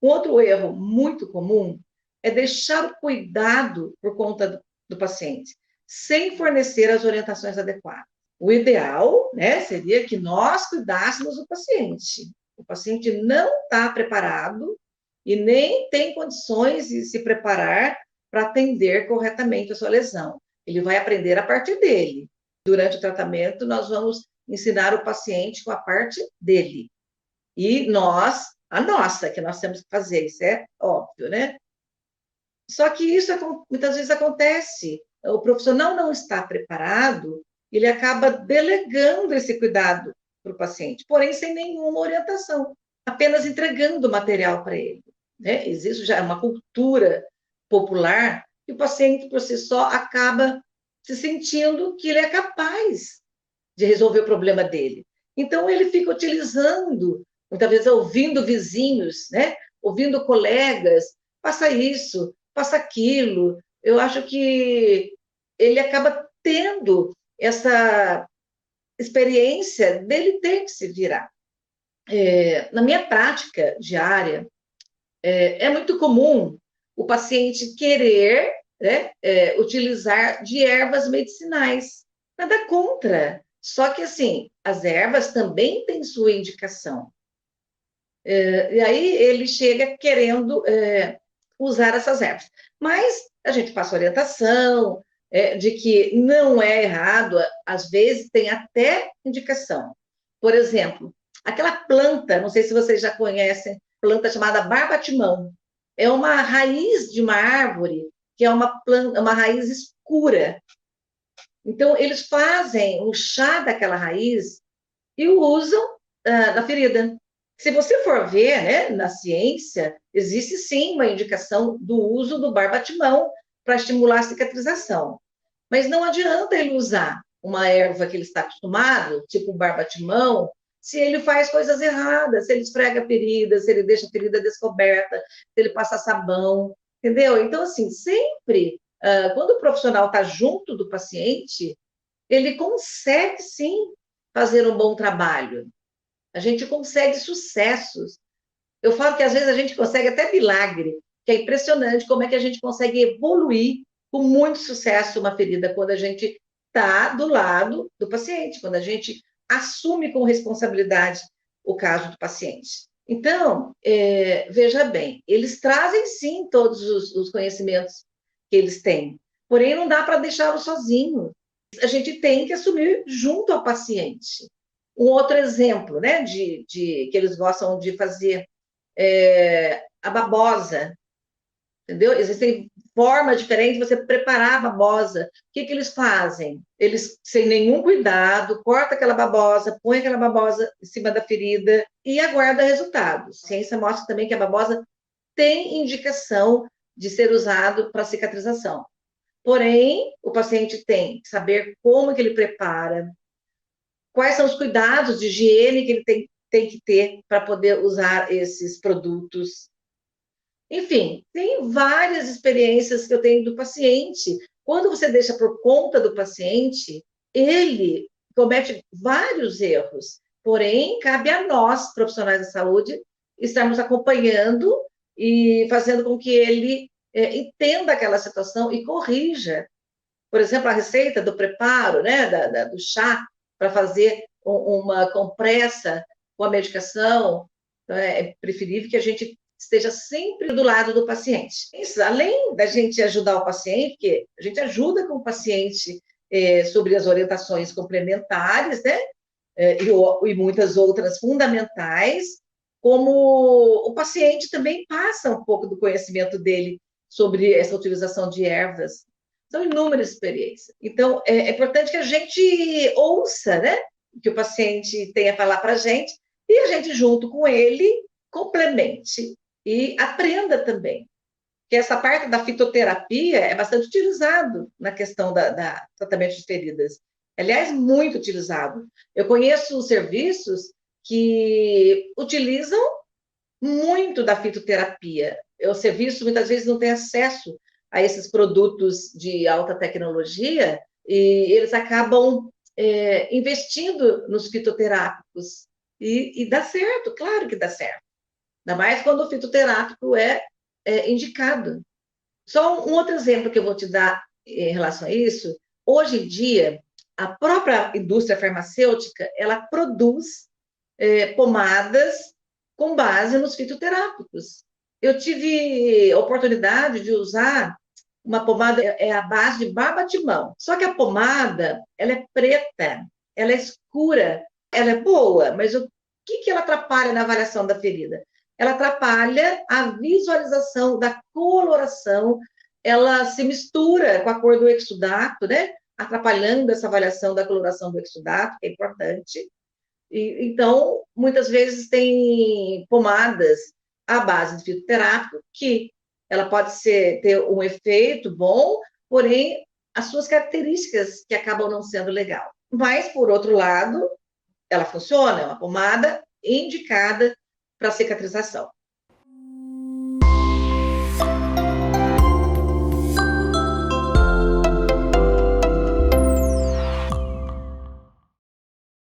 Um outro erro muito comum é deixar o cuidado por conta do paciente, sem fornecer as orientações adequadas. O ideal, né, seria que nós cuidássemos do paciente. O paciente não está preparado e nem tem condições de se preparar para atender corretamente a sua lesão. Ele vai aprender a partir dele. Durante o tratamento, nós vamos ensinar o paciente com a parte dele. E nós, a nossa, que nós temos que fazer, isso é óbvio, né? Só que isso muitas vezes acontece. O profissional não está preparado, ele acaba delegando esse cuidado para o paciente, porém sem nenhuma orientação, apenas entregando o material para ele. Né? Existe já uma cultura popular que o paciente, por si só, acaba se sentindo que ele é capaz de resolver o problema dele. Então, ele fica utilizando, muitas vezes ouvindo vizinhos, né? Ouvindo colegas, faça isso, faça aquilo. Eu acho que ele acaba tendo essa experiência dele ter que se virar. Na minha prática diária, é muito comum o paciente querer, né, utilizar de ervas medicinais. Nada contra. Só que, assim, as ervas também têm sua indicação. E aí ele chega querendo usar essas ervas. Mas a gente passa orientação de que não é errado, às vezes tem até indicação. Por exemplo, aquela planta, não sei se vocês já conhecem, planta chamada barbatimão. É uma raiz de uma árvore que é uma planta, uma raiz escura. Então, eles fazem um chá daquela raiz e o usam na ferida. Se você for ver, né, na ciência, existe sim uma indicação do uso do barbatimão para estimular a cicatrização. Mas não adianta ele usar uma erva que ele está acostumado, tipo o barbatimão, se ele faz coisas erradas, se ele esfrega a ferida, se ele deixa a ferida descoberta, se ele passa sabão, entendeu? Então, assim, sempre, quando o profissional está junto do paciente, ele consegue sim fazer um bom trabalho. A gente consegue sucessos. Eu falo que às vezes a gente consegue até milagre, que é impressionante como é que a gente consegue evoluir com muito sucesso uma ferida quando a gente está do lado do paciente, quando a gente assume com responsabilidade o caso do paciente. Então, veja bem, eles trazem sim todos os conhecimentos que eles têm, porém não dá para deixá-lo sozinho. A gente tem que assumir junto ao paciente. Um outro exemplo, né, que eles gostam de fazer a babosa, entendeu? Existem formas diferentes de você preparar a babosa. O que eles fazem? Eles, sem nenhum cuidado, corta aquela babosa, põe aquela babosa em cima da ferida e aguarda resultados. A ciência mostra também que a babosa tem indicação de ser usado para cicatrização. Porém, o paciente tem que saber como que ele prepara, quais são os cuidados de higiene que ele tem que ter para poder usar esses produtos. Enfim, tem várias experiências que eu tenho do paciente. Quando você deixa por conta do paciente, ele comete vários erros. Porém, cabe a nós, profissionais da saúde, estarmos acompanhando e fazendo com que ele entenda aquela situação e corrija. Por exemplo, a receita do preparo, né, do chá, para fazer uma compressa com a medicação, é preferível que a gente esteja sempre do lado do paciente. Isso, além da gente ajudar o paciente, porque a gente ajuda com o paciente sobre as orientações complementares, né, e muitas outras fundamentais, como o paciente também passa um pouco do conhecimento dele sobre essa utilização de ervas. São inúmeras experiências. Então, é importante que a gente ouça, né, o que o paciente tem a falar para a gente, e a gente, junto com ele, complemente e aprenda também. Que essa parte da fitoterapia é bastante utilizado na questão da tratamento de feridas. Aliás, muito utilizado. Eu conheço serviços que utilizam muito da fitoterapia. O serviço muitas vezes não tem acesso a esses produtos de alta tecnologia e eles acabam investindo nos fitoterápicos. E dá certo, claro que dá certo. ainda mais quando o fitoterápico é indicado. Só um outro exemplo que eu vou te dar em relação a isso, hoje em dia, a própria indústria farmacêutica, ela produz pomadas com base nos fitoterápicos. Eu tive oportunidade de usar uma pomada, a base de barbatimão. Só que a pomada, ela é preta, ela é escura, ela é boa, mas o que ela atrapalha na avaliação da ferida? Ela atrapalha a visualização da coloração, ela se mistura com a cor do exudato, né? Atrapalhando essa avaliação da coloração do exudato, que é importante. Então, muitas vezes tem pomadas à base de fitoterápico que ela pode ter um efeito bom, porém, as suas características que acabam não sendo legal. Mas, por outro lado, ela funciona, é uma pomada indicada para cicatrização.